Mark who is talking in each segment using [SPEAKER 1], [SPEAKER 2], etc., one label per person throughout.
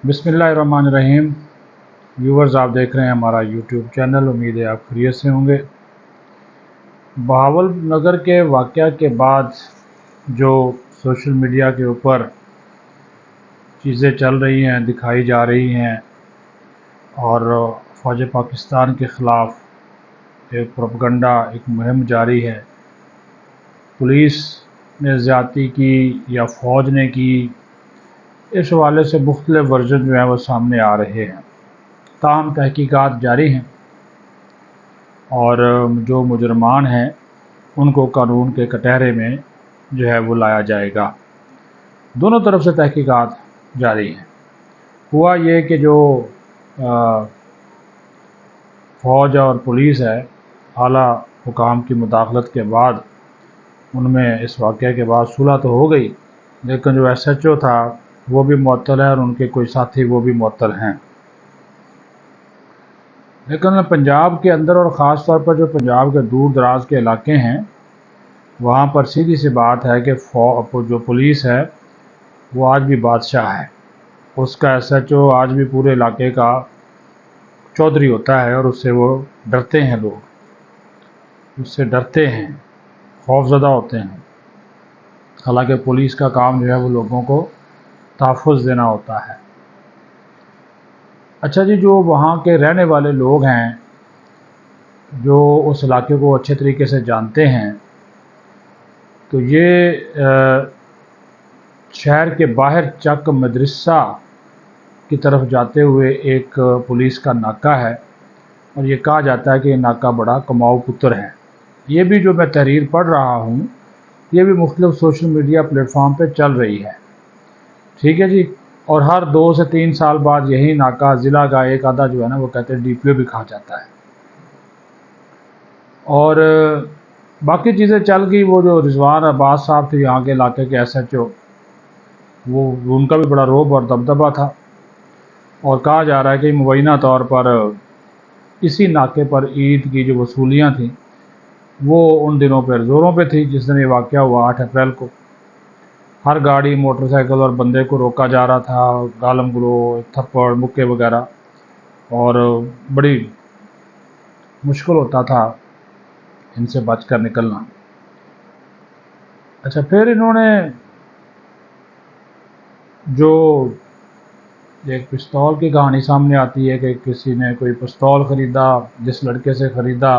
[SPEAKER 1] बिस्मिल्लाहिर्रहमानिर्रहीम। व्यूवर्स, आप देख रहे हैं हमारा यूट्यूब चैनल। उम्मीद है आप खैरियत से होंगे। बहावल नगर के वाक़या के बाद जो सोशल मीडिया के ऊपर चीज़ें चल रही हैं, दिखाई जा रही हैं और फ़ौज पाकिस्तान के ख़िलाफ़ एक प्रोपगंडा, एक मुहिम जारी है। पुलिस ने ज़्यादती की या फ़ौज ने की, इस हवाले से मुख्तलिफ़ वर्जन जो हैं वो सामने आ रहे हैं। ताहम तहकीकात जारी हैं और जो मुजरमान हैं उनको कानून के कटहरे में जो है वो लाया जाएगा। दोनों तरफ से तहकीकात जारी हैं। हुआ ये कि जो फ़ौज और पुलिस है, आला हुकाम की मुदाखलत के बाद उनमें इस वाक़े के बाद सुलह तो हो गई, लेकिन जो SHO था वो भी मुअत्तल है और उनके कोई साथी वो भी मुअत्तल हैं। लेकिन पंजाब के अंदर और ख़ास तौर पर जो पंजाब के दूर दराज के इलाके हैं, वहाँ पर सीधी सी बात है कि जो पुलिस है वो आज भी बादशाह है। उसका SHO आज भी पूरे इलाके का चौधरी होता है और उससे वो डरते हैं, लोग उससे डरते हैं, खौफज़दा होते हैं। हालांकि पुलिस का काम जो है वो लोगों को तहफ़्फ़ुज़ देना होता है। अच्छा जी, जो वहाँ के रहने वाले लोग हैं, जो उस इलाके को अच्छे तरीके से जानते हैं, तो ये शहर के बाहर चक मदरसा की तरफ जाते हुए एक पुलिस का नाका है और ये कहा जाता है कि ये नाका बड़ा कमाऊ पुत्र है। ये भी जो मैं तहरीर पढ़ रहा हूँ, ये भी मुख्तलिफ़ सोशल मीडिया प्लेटफॉर्म पे चल रही है, ठीक है जी। और हर 2 से 3 साल बाद यही नाका ज़िला का एक आधा जो है ना, वो कहते हैं DPO भी खा जाता है। और बाकी चीज़ें चल गई। वो जो रिजवान अब्बास साहब थे यहाँ के इलाके के SHO, वो उनका भी बड़ा रोब और दबदबा था और कहा जा रहा है कि मुबैना तौर पर इसी नाके पर ईद की जो वसूलियाँ थीं वो उन दिनों पर ज़ोरों पे थी। जिस दिन ये वाक़या हुआ 8 अप्रैल को, हर गाड़ी, मोटरसाइकिल और बंदे को रोका जा रहा था, गालम गलोच, थप्पड़, मुक्के वगैरह, और बड़ी मुश्किल होता था इनसे बचकर निकलना। अच्छा, फिर इन्होंने जो एक पिस्तौल की कहानी सामने आती है कि किसी ने कोई पिस्तौल ख़रीदा, जिस लड़के से ख़रीदा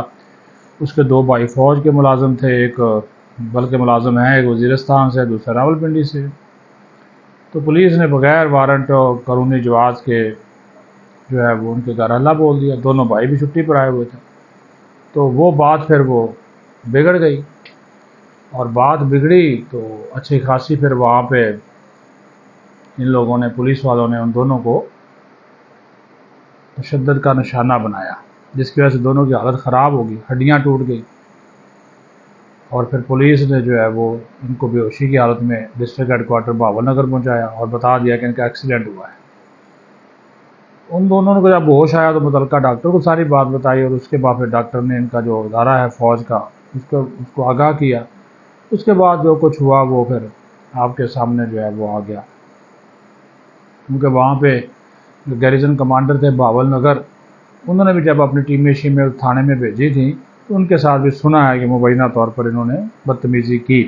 [SPEAKER 1] उसके 2 भाई फ़ौज के मुलाजिम थे, एक बल्कि मुलाजिम हैं, एक वज़ीरिस्तान से, दूसरा रावलपिंडी से। तो पुलिस ने बग़ैर वारंट और कानूनी जवाज़ के जो है वो उनके घर हल्ला बोल दिया। दोनों भाई भी छुट्टी पर आए हुए थे। तो वो बात फिर वो बिगड़ गई, और बात बिगड़ी तो अच्छी खासी फिर वहाँ पे इन लोगों ने, पुलिस वालों ने उन दोनों को तशद्दुद का निशाना बनाया, जिसकी वजह से दोनों की हालत ख़राब हो गई, हड्डियाँ टूट गई। और फिर पुलिस ने जो है वो इनको बेहोशी की हालत में डिस्ट्रिक्ट हेडक्वार्टर बहावल नगर पहुँचाया और बता दिया कि इनका एक्सीडेंट हुआ है। उन दोनों को जब होश आया तो मुतल्लिका डॉक्टर को सारी बात बताई और उसके बाद फिर डॉक्टर ने इनका जो इदारा है फ़ौज का, उसको आगाह किया। उसके बाद जो कुछ हुआ वो फिर आपके सामने जो है वो आ गया। क्योंकि वहाँ पे जो गैरिजन कमांडर थे बहावल नगर, उन्होंने भी जब अपनी टीमें शीमें थाने में भेजी थी तो उनके साथ भी सुना है कि मुबैना तौर पर इन्होंने बदतमीज़ी की,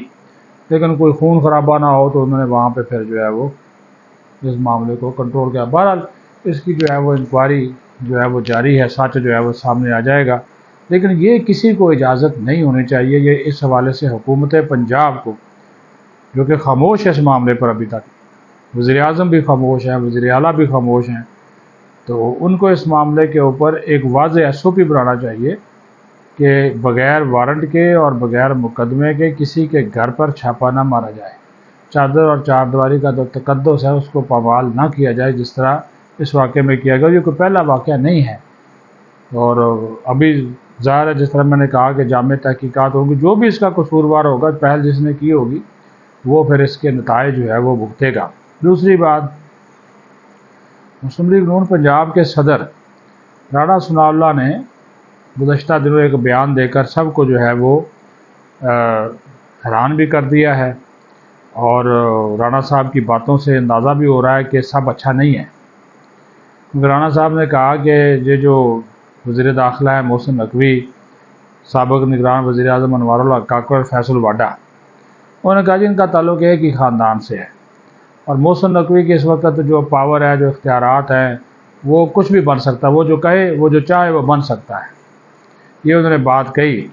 [SPEAKER 1] लेकिन कोई खून खराबा ना हो तो उन्होंने वहाँ पे फिर जो है वो इस मामले को कंट्रोल किया। बहरहाल इसकी जो है वो इंक्वायरी जो है वो जारी है, सच जो है वो सामने आ जाएगा। लेकिन ये किसी को इजाज़त नहीं होनी चाहिए। ये इस हवाले से हुकूमत पंजाब को, जो कि खामोश है इस मामले पर अभी तक, वज़ीर-ए-आज़म भी खामोश हैं, वज़ीर-ए-आला भी खामोश हैं, तो उनको इस मामले के ऊपर एक वाज़ेह SOP बनाना चाहिए कि बग़ैर वारंट के और बग़ैर मुकदमे के किसी के घर पर छापा ना मारा जाए। चादर और चारदीवारी का जो तकद्दुस है उसको पामाल ना किया जाए, जिस तरह इस वाक़े में किया गया। ये कोई पहला वाक़या नहीं है और अभी ज़ाहिर है, जिस तरह मैंने कहा कि जामे तहकीकात होगी, जो भी इसका कसूरवार होगा, पहल जिसने की होगी, वो फिर इसके नताइज जो है वो भुगतेगा। दूसरी बात, मुस्लिम लीग नून पंजाब के सदर राणा सनाउल्लाह ने गुज़श्ता दिनों एक बयान देकर सबको जो है वो हैरान भी कर दिया है, और राणा साहब की बातों से अंदाज़ा भी हो रहा है कि सब अच्छा नहीं है। رانا صاحب نے کہا کہ یہ جو وزیر داخلہ ہے محسن نقوی، سابق نگران وزیر اعظم انوار اللہ کاکڑ، فیصل واڈا، انہوں نے کہا جی ان کا تعلق ایک ہی خاندان سے ہے، اور محسن نقوی کی اس وقت جو پاور ہے، جو اختیارات ہیں، وہ کچھ بھی بن سکتا ہے، وہ جو کہے، وہ جو چاہے وہ بن سکتا ہے۔ یہ انہوں نے بات کہی،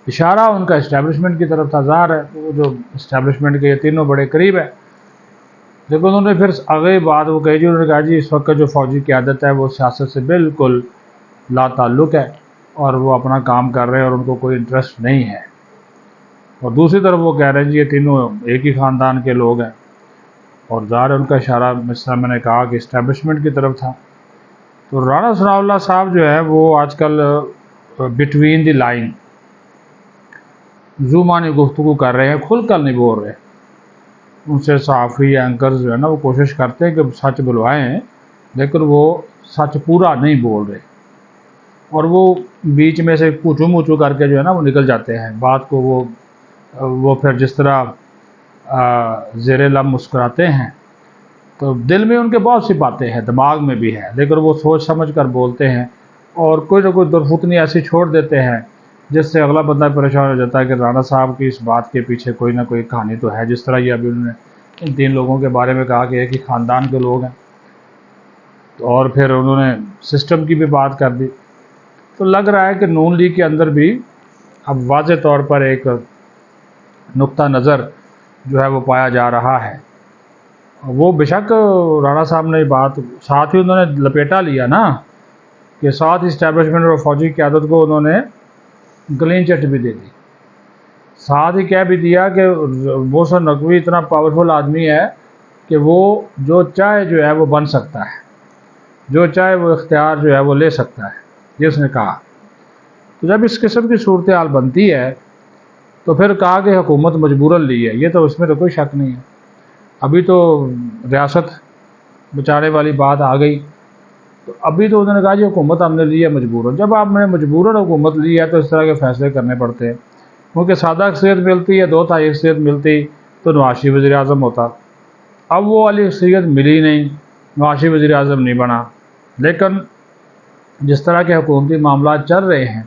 [SPEAKER 1] اشارہ ان کا اسٹیبلشمنٹ کی طرف تھا، ظاہر ہے وہ جو اسٹیبلشمنٹ کے یہ تینوں بڑے قریب ہے۔ لیکن انہوں نے پھر آگے بات وہ کہی جی، انہوں نے کہا جی اس وقت جو فوجی قیادت ہے وہ سیاست سے بالکل لا تعلق ہے، اور وہ اپنا کام کر رہے ہیں اور ان کو کوئی انٹرسٹ نہیں ہے۔ اور دوسری طرف وہ کہہ رہے ہیں جی یہ تینوں ایک ہی خاندان کے لوگ ہیں، اور ظاہر ان کا اشارہ جس طرح میں نے کہا کہ اسٹیبلشمنٹ کی طرف تھا۔ تو رانا ثناء اللہ صاحب جو ہے وہ آج کل بٹوین دی لائن زومانی گفتگو کر رہے ہیں، کھل کر نہیں بول رہے۔ ان سے صحافی یا اینکرز جو ہے نا وہ کوشش کرتے ہیں کہ سچ بلوائیں، لیکن وہ سچ پورا نہیں بول رہے، اور وہ بیچ میں سے پوچھو موچو کر کے جو ہے نا وہ نکل جاتے ہیں بات کو، وہ پھر جس طرح زیر لب مسکراتے ہیں، تو دل میں ان کے بہت سی باتیں ہیں، دماغ میں بھی ہے، لیکن وہ سوچ سمجھ کر بولتے ہیں، اور کوئی نہ کوئی درفتنی ایسی چھوڑ دیتے ہیں جس سے اگلا بندہ پریشان ہو جاتا ہے کہ رانا صاحب کی اس بات کے پیچھے کوئی نہ کوئی کہانی تو ہے، جس طرح یہ ابھی انہوں نے ان تین لوگوں کے بارے میں کہا کہ ایک ہی خاندان کے لوگ ہیں، اور پھر انہوں نے سسٹم کی بھی بات کر دی۔ تو لگ رہا ہے کہ نون لیگ کے اندر بھی اب واضح طور پر ایک نقطہ نظر جو ہے وہ پایا جا رہا ہے۔ وہ بے شک رانا صاحب نے بات ساتھ ہی انہوں نے لپیٹا لیا نا، کہ ساتھ اسٹیبلشمنٹ اور فوجی قیادت کو انہوں نے کلین چٹ بھی دے دی، ساتھ ہی کہہ بھی دیا کہ محسن نقوی اتنا پاورفل آدمی ہے کہ وہ جو چاہے جو ہے وہ بن سکتا ہے، جو چاہے وہ اختیار جو ہے وہ لے سکتا ہے، یہ اس نے کہا۔ تو جب اس قسم کی صورتحال بنتی ہے تو پھر کہا کہ حکومت مجبوراً لی ہے، یہ تو اس میں تو کوئی شک نہیں ہے۔ ابھی تو ریاست بچانے والی بات آ گئی، تو ابھی تو انہوں نے کہا جی حکومت ہم نے لی ہے مجبوراً۔ جب آپ نے مجبوراً حکومت لی ہے تو اس طرح کے فیصلے کرنے پڑتے ہیں، کیونکہ سادہ اکثریت ملتی ہے، 2/3 اکثریت ملتی تو نواز شریف وزیر اعظم ہوتا۔ اب وہ والی اکثریت ملی نہیں، نواز شریف وزیر اعظم نہیں بنا۔ لیکن جس طرح کے حکومتی معاملات چل رہے ہیں،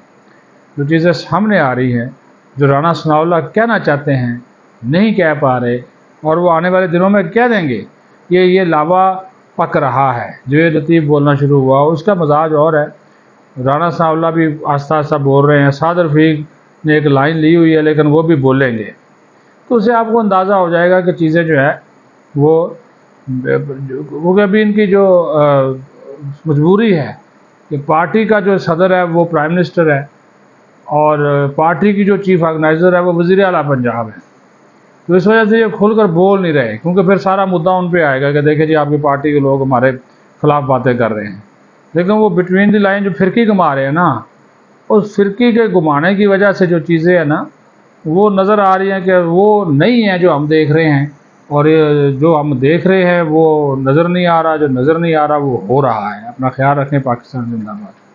[SPEAKER 1] جو چیزیں سامنے آ رہی ہیں، جو رانا ثناء اللہ کہنا چاہتے ہیں نہیں کہہ پا رہے، اور وہ آنے والے دنوں میں کہہ دیں گے، یہ لاوا پک رہا ہے۔ جو یہ لطیف بولنا شروع ہوا اس کا مزاج اور ہے، رانا ثناء اللہ بھی آہستہ آہستہ بول رہے ہیں، سعد رفیق نے ایک لائن لی ہوئی ہے لیکن وہ بھی بولیں گے، تو اس سے آپ کو اندازہ ہو جائے گا کہ چیزیں جو ہے وہ کیونکہ ابھی ان کی جو مجبوری ہے کہ پارٹی کا جو صدر ہے وہ پرائم منسٹر ہے، اور پارٹی کی جو چیف آرگنائزر ہے وہ وزیر اعلیٰ پنجاب ہے، تو اس وجہ سے یہ کھل کر بول نہیں رہے، کیونکہ پھر سارا مدعا ان پہ آئے گا کہ دیکھیں جی آپ کی پارٹی کے لوگ ہمارے خلاف باتیں کر رہے ہیں۔ لیکن وہ بٹوین دی لائن جو فرقی گما رہے ہیں نا، اس فرقی کے گمانے کی وجہ سے جو چیزیں ہیں نا وہ نظر آ رہی ہیں کہ وہ نہیں ہیں جو ہم دیکھ رہے ہیں، اور جو ہم دیکھ رہے ہیں وہ نظر نہیں آ رہا، جو نظر نہیں آ رہا وہ ہو رہا ہے۔ اپنا خیال رکھیں، پاکستان زندہ باد۔